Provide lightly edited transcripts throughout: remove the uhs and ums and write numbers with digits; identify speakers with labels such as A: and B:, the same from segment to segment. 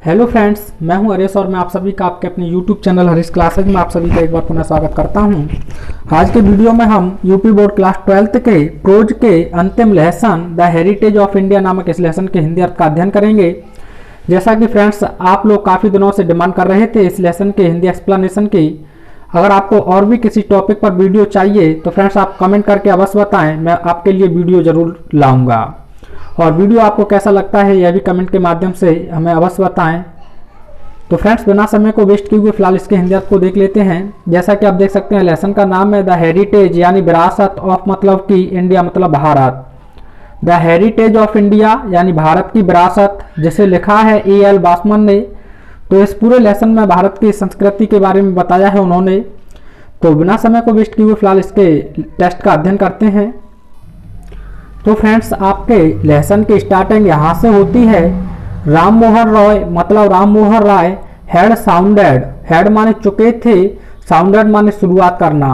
A: Hello friends, मैं हूं हरीश और मैं आप सभी का आपके अपने यूट्यूब चैनल हरीश क्लासेज में आप सभी का एक बार पुनः स्वागत करता हूं। आज के वीडियो में हम यूपी बोर्ड क्लास 12th के प्रोज के अंतिम lesson the heritage of India नामक इस लेसन के हिंदी अर्थ का अध्ययन करेंगे। जैसा कि फ्रेंड्स आप लोग काफ़ी दिनों से डिमांड कर रहे थे इस लेसन के हिंदी एक्सप्लेनेशन की। अगर आपको और भी किसी टॉपिक पर वीडियो चाहिए तो फ्रेंड्स आप कमेंट करके अवश्य बताएं, मैं आपके लिए वीडियो जरूर लाऊंगा। और वीडियो आपको कैसा लगता है यह भी कमेंट के माध्यम से हमें अवश्य बताएं। तो फ्रेंड्स बिना समय को वेस्ट किए हुए फिलहाल इसके हिंदी अर्थ को देख लेते हैं। जैसा कि आप देख सकते हैं लेसन का नाम है द हेरिटेज यानी विरासत ऑफ मतलब कि इंडिया मतलब Bharat. The heritage of India यानी भारत की विरासत, जिसे लिखा है A.L. बासमन ने। तो इस पूरे लेसन में भारत की संस्कृति के बारे में बताया है उन्होंने। तो बिना समय को वेस्ट किए हुए फिलहाल इसके टेस्ट का अध्ययन करते हैं। तो फ्रेंड्स आपके लेसन की स्टार्टिंग यहाँ से होती है। राम मोहन रॉय मतलब Ram Mohan Roy had sounded, had माने चुके थे, साउंडेड माने शुरुआत करना,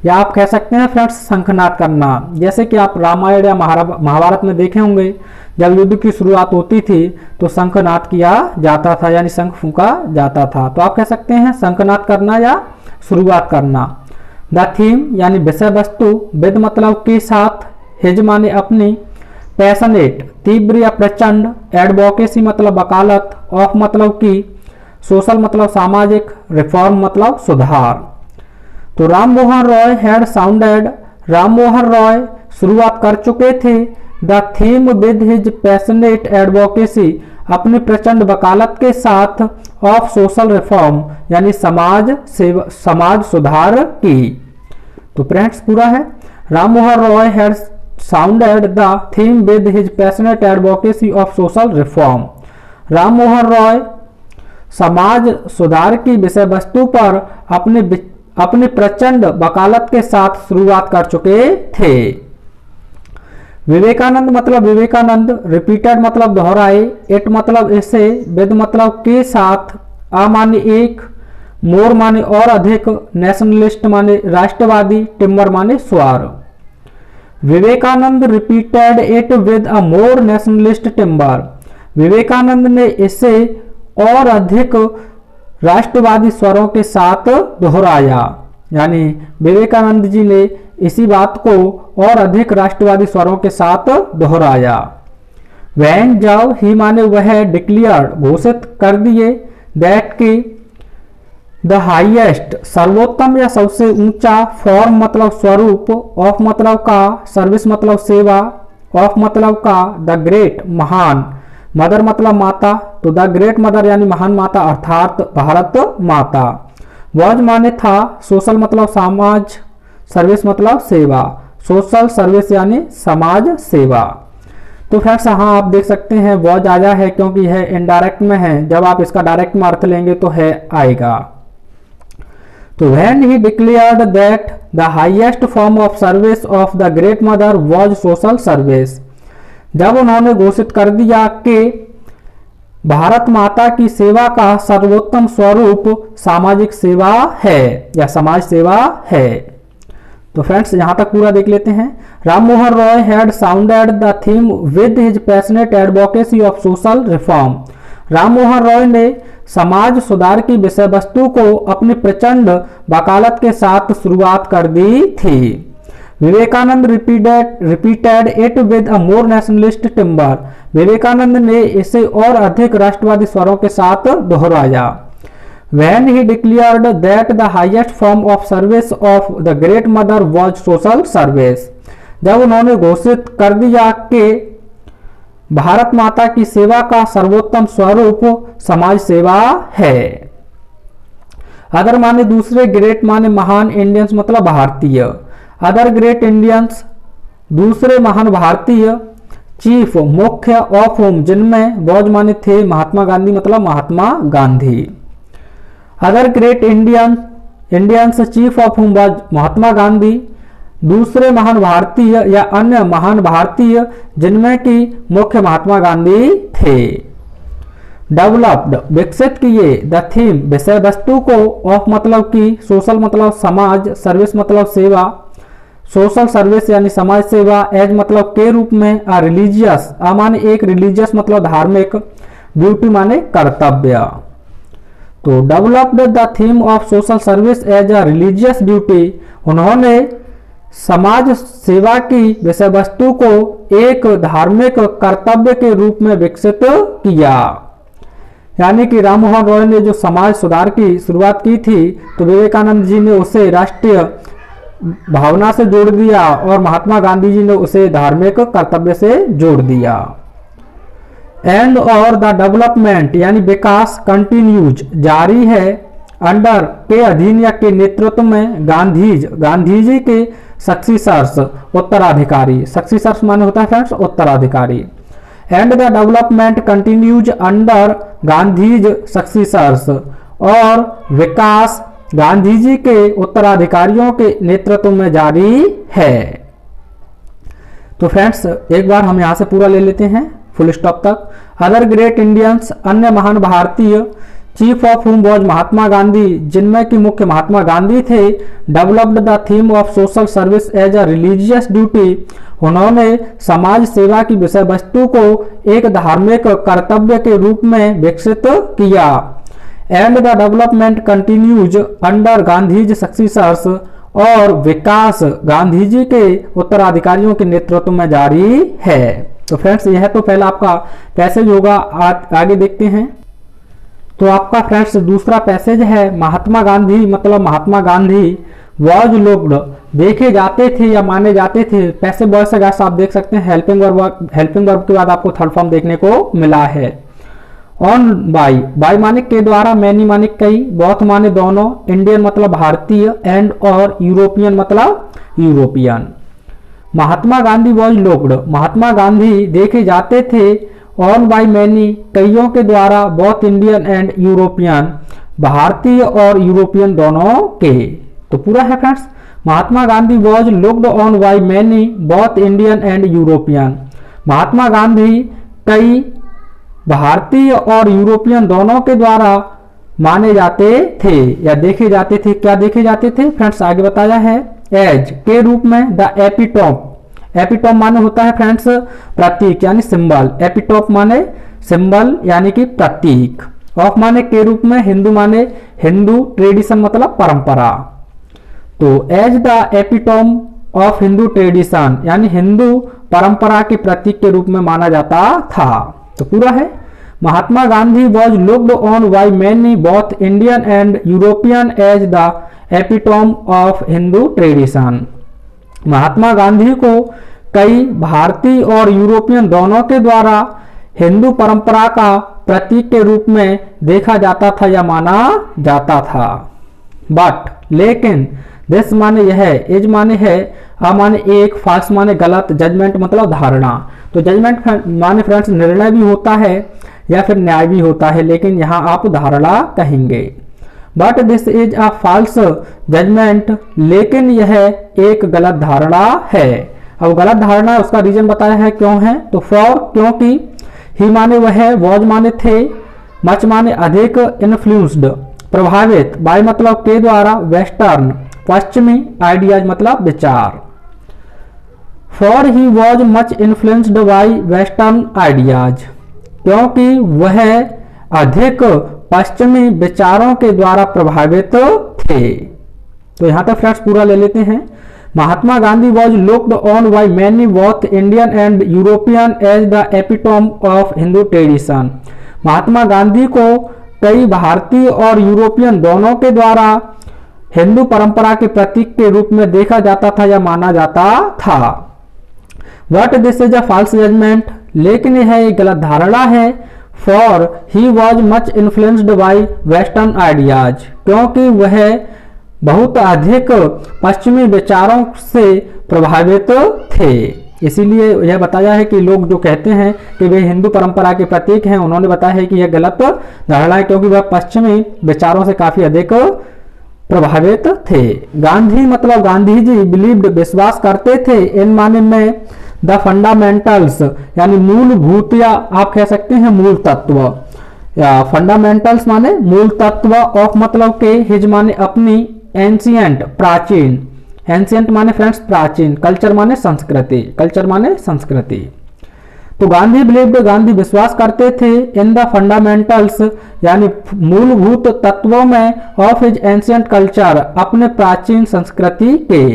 A: या आप कह सकते हैं फ्रेंड्स शंखनाद करना। जैसे कि आप रामायण या महाभारत में देखे होंगे, जब युद्ध की शुरुआत होती थी तो शंखनाद किया जाता था यानी शंख फूंका जाता था। तो आप कह सकते हैं शंखनाद करना या शुरुआत करना। द थीम यानी विषय वस्तु, विद मतलब के साथ, हिज माने अपनी, पैशनेट तीव्र या प्रचंड, एडवोकेसी मतलब वकालत, ऑफ मतलब की, सोशल मतलब सामाजिक, रिफॉर्म मतलब सुधार। तो राम मोहन रॉय हैड साउंडेड, राम मोहन रॉय शुरुआत कर चुके थे। The theme with his passionate advocacy अपनी प्रचंड वकालत के साथ, ऑफ सोशल रिफॉर्म यानी समाज सुधार की। तो फ्रेंड्स पूरा है। Ram Mohan Roy had sounded the theme with his passionate advocacy of social reform। Ram Mohan Roy समाज सुधार की विषय वस्तु पर अपने प्रचंड वकालत के साथ शुरुआत कर चुके थे। विवेकानंद मतलब विवेकानंद, रिपीटेड मतलब दोहराए, इट मतलब इसे, विद मतलब के साथ, आ माने एक, मोर माने और अधिक, नेशनलिस्ट माने राष्ट्रवादी, टिम्बर माने स्वार। Vivekananda repeated it with a more nationalist timber, Vivekananda ने इसे और अधिक राष्ट्रवादी स्वरों के साथ दोहराया, यानी विवेकानंद जी ने इसी बात को और अधिक राष्ट्रवादी स्वरों के साथ दोहराया। वैन जब ही माने वह, डिक्लेयर्ड घोषित कर दिए, दैट की, द हाईएस्ट सर्वोत्तम या सबसे ऊंचा, फॉर्म मतलब स्वरूप, ऑफ मतलब का, सर्विस मतलब सेवा, ऑफ मतलब का, द ग्रेट महान, मदर मतलब माता, तो द ग्रेट मदर यानी महान माता अर्थात भारत माता। वॉज माने था, सोशल मतलब समाज, सर्विस मतलब सेवा, सोशल सर्विस यानी समाज सेवा। तो फ्रेंड्स हाँ आप देख सकते हैं वॉज आया है क्योंकि यह इनडायरेक्ट में है, जब आप इसका डायरेक्ट में अर्थ लेंगे तो है आएगा। तो when he declared that the highest form of service of the great mother was social service, जब उन्होंने घोषित कर दिया कि भारत माता की सेवा का सर्वोत्तम स्वरूप सामाजिक सेवा है या समाज सेवा है। तो फ्रेंड्स यहाँ तक पूरा देख लेते हैं। Ram Mohan Roy had sounded the theme with his passionate advocacy of social reform, Ram Mohan Roy ने समाज सुधार की विषय वस्तु को अपनी प्रचंड वकालत के साथ शुरुआत कर दी थी। Vivekananda repeated it with a more nationalist timber, Vivekananda ने इसे और अधिक राष्ट्रवादी स्वरों के साथ दोहराया। When he declared that the highest form of service of the great mother was social service, जब उन्होंने घोषित कर दिया कि भारत माता की सेवा का सर्वोत्तम स्वरूप समाज सेवा है। अदर माने दूसरे, ग्रेट माने महान, इंडियंस मतलब भारतीय, अदर ग्रेट इंडियंस दूसरे महान भारतीय, चीफ मुख्य, ऑफ होम जिनमें, वॉज माने थे, महात्मा गांधी मतलब Mahatma Gandhi. Other great Indians chief of home was Mahatma Gandhi, दूसरे महान भारतीय या अन्य महान भारतीय जिनमें कि मुख्य महात्मा गांधी थे। डेवलप्ड विकसित किए, द थीम विषय वस्तु को, ऑफ मतलब की, सोशल मतलब समाज, सर्विस मतलब सेवा, सोशल सर्विस यानी समाज सेवा, एज मतलब के रूप में, रिलीजियस माने एक, रिलीजियस मतलब धार्मिक, ड्यूटी माने कर्तव्य। तो developed the theme of social service as a religious duty, उन्होंने समाज सेवा की विषय वस्तु को एक धार्मिक कर्तव्य के रूप में विकसित किया। यानी कि राम मोहन रॉय ने जो समाज सुधार की शुरुआत की थी तो विवेकानंद जी ने उसे राष्ट्रीय भावना से जोड़ दिया और महात्मा गांधी जी ने उसे धार्मिक कर्तव्य से जोड़ दिया। एंड और द डेवलपमेंट यानी विकास कंटिन्यूज जारी है अंडर के अधीन या के नेतृत्व में गांधी जी के सक्सीसर्स उत्तराधिकारी, सक्सीसर्स माने होता है फ्रेंड्स उत्तराधिकारी। And the development continues under Gandhi's successors, और विकास गांधी जी के उत्तराधिकारियों के नेतृत्व में जारी है। तो फ्रेंड्स एक बार हम यहां से पूरा ले लेते हैं फुल स्टॉप तक। अदर ग्रेट इंडियंस, अन्य महान भारतीय, chief of whom was Mahatma Gandhi, जिनमें की मुख्य महात्मा गांधी थे। Developed the theme of social service as a religious duty, उन्होंने समाज सेवा की विषय वस्तु को एक धार्मिक कर्तव्य के रूप में विकसित किया। And the development continues under Gandhi's successors, और विकास गांधी जी के उत्तराधिकारियों के नेतृत्व में जारी है। तो फ्रेंड्स यह तो पहला आपका पैसेज होगा, आगे देखते हैं। तो आपका फ्रेंड्स दूसरा पैसेज है महात्मा गांधी मतलब महात्मा गांधी वॉज लुक्ड, देखे जाते थे या माने जाते थे। पैसे वर्ब से गाइस आप देख सकते हैं हेल्पिंग वर्ब के बाद आपको थर्ड फॉर्म देखने को मिला है। ऑन बाय माने के द्वारा, मैनी माने कई, बोथ माने दोनों, इंडियन मतलब भारतीय, एंड और यूरोपियन मतलब European. Mahatma Gandhi was looked, Mahatma Gandhi देखे जाते थे। ऑन बाय मैनी कईयों के द्वारा, बोथ इंडियन एंड यूरोपियन, भारतीय और यूरोपियन दोनों के। तो पूरा है friends, Mahatma Gandhi was looked on by many, both Indian and European, Mahatma Gandhi कई भारतीय और यूरोपियन दोनों के द्वारा माने जाते थे या देखे जाते थे। क्या देखे जाते थे फ्रेंड्स आगे बताया है। एज के रूप में, द एपिटॉप, एपिटॉप माने होता है फ्रेंड्स प्रतीक यानी सिंबल, एपिटॉप माने सिंबल यानी कि प्रतीक। ऑफ माने के रूप में, हिंदू माने हिंदू, ट्रेडिशन मतलब परंपरा। तो as the epitome of Hindu tradition यानी हिंदू परंपरा के प्रतीक के रूप में माना जाता था। तो पूरा है, Mahatma Gandhi was looked on by many both Indian and European as the epitome of Hindu tradition, Mahatma Gandhi को कई भारतीय और यूरोपियन दोनों के द्वारा हिंदू परंपरा का प्रतीक के रूप में देखा जाता था या माना जाता था। बट लेकिन, दिस माने यह, इज माने है, अ माने एक, फाल्स माने गलत, जजमेंट मतलब धारणा। तो जजमेंट माने फ्रेंड्स निर्णय भी होता है या फिर न्याय भी होता है, लेकिन यहाँ आप धारणा कहेंगे। But this is a false judgement, लेकिन यह एक गलत धारणा है। अब गलत धारणा उसका रीजन बताया है क्यों है। तो फॉर क्योंकि, ही माने वह, वॉज माने थे, मच माने अधिक, इन्फ्लुएंस्ड प्रभावित, बाय मतलब के द्वारा, वेस्टर्न पश्चिमी, आइडियाज मतलब विचार। For he was much influenced by western ideas, क्योंकि वह अधिक पश्चिमी विचारों के द्वारा प्रभावित थे। तो यहां तक फ्रेंड्स पूरा ले लेते हैं। Mahatma Gandhi was looked on by many both Indian and European as the epitome of Hindu tradition, Mahatma Gandhi को कई भारतीय और यूरोपियन दोनों के द्वारा हिंदू परंपरा के प्रतीक के रूप में देखा जाता था या माना जाता था। But this is a false judgement, लेकिन यह एक गलत धारणा है। For he was much influenced by western ideas, क्योंकि वह बहुत अधिक पश्चिमी विचारों से प्रभावित थे। इसीलिए यह बताया है कि लोग जो कहते हैं कि वे हिंदू परंपरा के प्रतीक हैं, उन्होंने बताया है कि यह गलत धारणा है, क्योंकि वह पश्चिमी विचारों से काफी अधिक प्रभावित थे। गांधी मतलब गांधी जी बिलीव्ड विश्वास करते थे, इन माने में, द फंडामेंटल्स यानी मूलभूत या आप कह सकते हैं मूल तत्व, या फंडामेंटल्स माने मूल तत्व, ऑफ मतलब के, हिज माने अपनी, एंशियंट प्राचीन, एंशियंट माने फ्रेंड्स प्राचीन, कल्चर माने संस्कृति, कल्चर माने संस्कृति। तो गांधी बिलीव्ड, गांधी विश्वास करते थे इन द फंडामेंटल्स यानी मूलभूत तत्वों में ऑफ हिज एंशिएंट कल्चर, अपने प्राचीन संस्कृति के।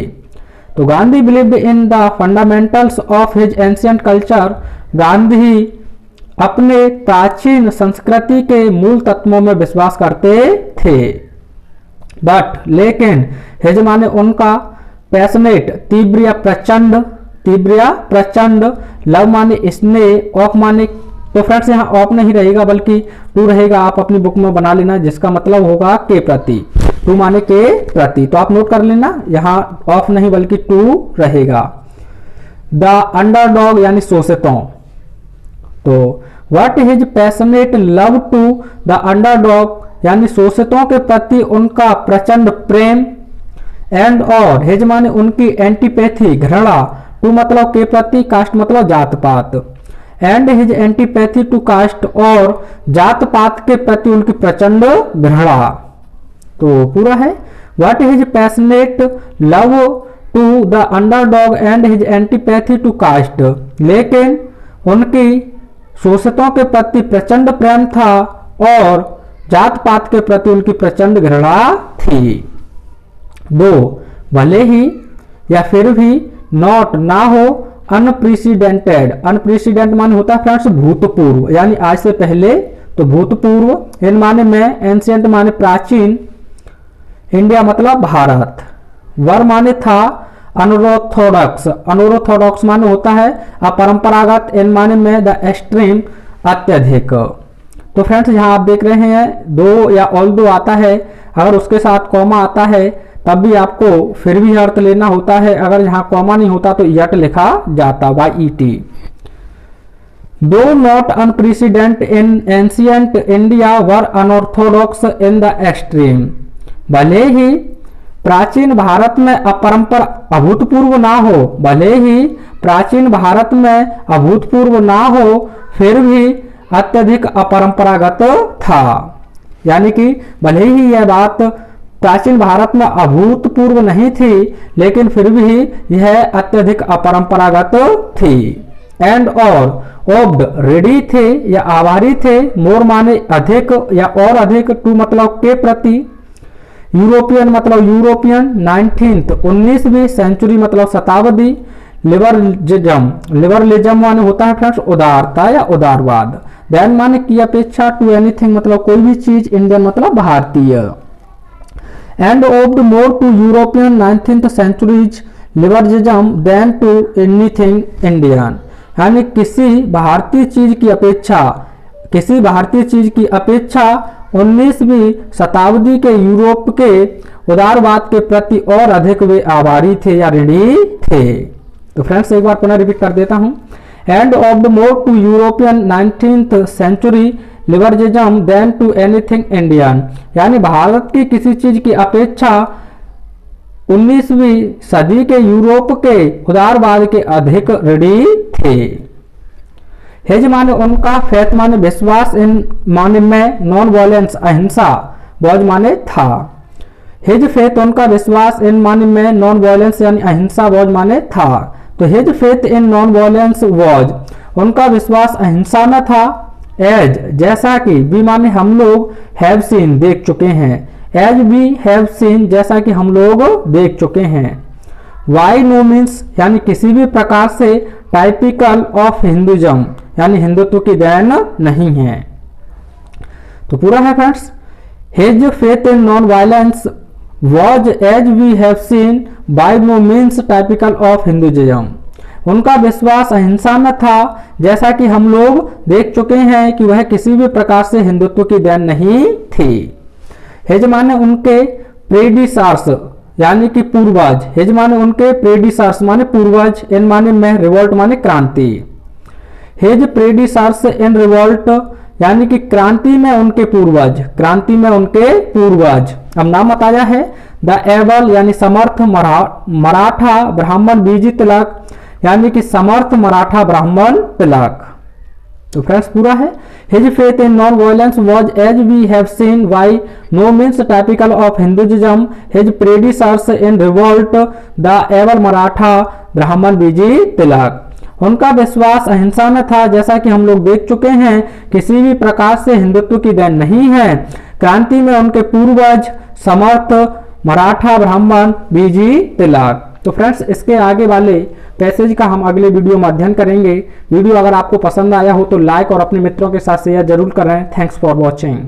A: तो Gandhi believed in the fundamentals of his ancient culture, Gandhi अपने प्राचीन संस्कृति के मूल तत्वों में विश्वास करते थे। बट लेकिन हिज माने उनका, पैशनेट तीव्र या प्रचंड, तीव्र या प्रचंड, लव माने स्नेह, ऑफ माने, तो फ्रेंड्स यहाँ ऑफ नहीं रहेगा बल्कि टू रहेगा, आप अपनी बुक में बना लेना, जिसका मतलब होगा के प्रति, टू माने के प्रति, तो आप नोट कर लेना, यहाँ ऑफ नहीं बल्कि टू रहेगा। द अंडरडॉग यानी शोषितों, तो what his passionate love to the underdog यानी शोषितों के प्रति उनका प्रचंड प्रेम, एंड और हिज माने उनकी एंटीपैथी घृणा, टू मतलब के प्रति, कास्ट मतलब जात पात, and his antipathy to caste और जात पात के प्रति उनकी प्रचंड घृणा। तो पूरा है, what his passionate love to the underdog and his antipathy to caste, लेकिन उनकी शोषितों के प्रति प्रचंड प्रेम था और जात पात के प्रति उनकी प्रचंड घृणा थी। दो भले ही या फिर भी, नॉट ना हो, अनप्रेसिडेंटेड, अनप्रेसिडेंट माने होता है फ्रेंड्स भूतपूर्व यानी आज से पहले, तो भूतपूर्व, इन माने में, एंशिएंट माने प्राचीन, इंडिया मतलब भारत, वर माने था, अनऑर्थोडॉक्स, अनऑर्थोडॉक्स माने होता है अपरंपरागत, इन माने में द एक्सट्रीम अत्यधिक। तो फ्रेंड्स यहाँ आप देख रहे हैं दो या ऑल दो आता है, अगर उसके साथ कॉमा आता है तब भी आपको फिर भी अर्थ लेना होता है, अगर यहाँ कॉमा नहीं होता तो यट लिखा जाता, YET। दो not unprecedented in ancient India were unorthodox in the extreme, भले ही प्राचीन भारत में अपरंपरा अभूतपूर्व ना हो, भले ही प्राचीन भारत में अभूतपूर्व ना हो, फिर भी अत्यधिक अपरंपरागत था, यानी कि भले ही यह बात प्राचीन भारत में अभूतपूर्व नहीं थी लेकिन फिर भी यह अत्यधिक अपरंपरागत थी। एंड और ओब्ड रेडी थे या आभारी थे, मोर माने अधिक या और अधिक, टू मतलब के प्रति, यूरोपियन मतलब यूरोपियन, 19th 19वीं सेंचुरी मतलब शताब्दी, लिबरलिज्म, लिबरलिज्म माने होता है फ्रेंड्स उदारता या उदारवाद, देन माने की अपेक्षा, टू एनीथिंग मतलब कोई भी चीज, इंडियन मतलब भारतीय, and owed more to European 19th centuries liberalism than to anything Indian, यानी किसी भारतीय चीज की अपेक्षा, किसी भारतीय चीज की अपेक्षा 19वीं शताब्दी के यूरोप के उदारवाद के प्रति और अधिक वे आभारी थे या ऋणी थे। तो फ्रेंड्स एक बार पुनः रिपीट कर देता हूं, and of the more to European 19th century liberalism than to anything Indian, यानी भारत की किसी चीज की अपेक्षा 19वीं सदी के यूरोप के उदारवाद के अधिक ऋणी थे। हिज माने उनका, फेथ माने विश्वास, इन माने में, नॉन वायलेंस अहिंसा, वॉज माने था, हिज फेथ उनका विश्वास, इन माने में, नॉन वायलेंस यानी अहिंसा, वॉज माने था, तो his faith in non violence was, उनका विश्वास अहिंसा में था, एज जैसा कि, वी माने हम लोग, हैव सीन देख चुके हैं, एज वी हैव सीन जैसा कि हम लोग देख चुके हैं, वाई नो मीन्स यानी किसी भी प्रकार से, टाइपिकल ऑफ हिंदुइज्म यानी हिंदुत्व की देन नहीं है। तो पूरा है friends, his faith in non violence was as we have seen by no means typical of Hinduism, उनका विश्वास अहिंसा में था जैसा कि हम लोग देख चुके हैं कि वह किसी भी प्रकार से हिंदुत्व की देन नहीं थी। हिज माने उनके प्रेडिसर्स यानी कि पूर्वज, हिज माने उनके प्रेडिसर्स माने पूर्वज, इन माने में, रिवोल्ट माने क्रांति, हिज प्रेडिसर्स इन रिवोल्ट यानी कि क्रांति में उनके पूर्वज, क्रांति में उनके पूर्वज। अब नाम बताया है, द एबल यानी समर्थ मराठा ब्राह्मण बीजी तिलक यानी कि समर्थ मराठा ब्राह्मण तिलक। तो फ्रेंड्स पूरा है, his faith in non violence was as we have seen by no means typical of Hinduism, his predecessors in revolt the able Maratha Brahmin B G तिलक। उनका विश्वास अहिंसा में था। जैसा कि हम लोग देख चुके हैं, किसी भी प्रकार से हिंदुत्व की देन नहीं है। क्रांति में उनके पूर्वज समर्थ मराठा ब्राह्मण बीजी तिलक। तो फ्रेंड्स, इसके आगे वाले पैसेज का हम अगले वीडियो में अध्ययन करेंगे। वीडियो अगर आपको पसंद आया हो तो लाइक और अपने मित्रों के साथ शेयर जरूर करें। Thanks for watching.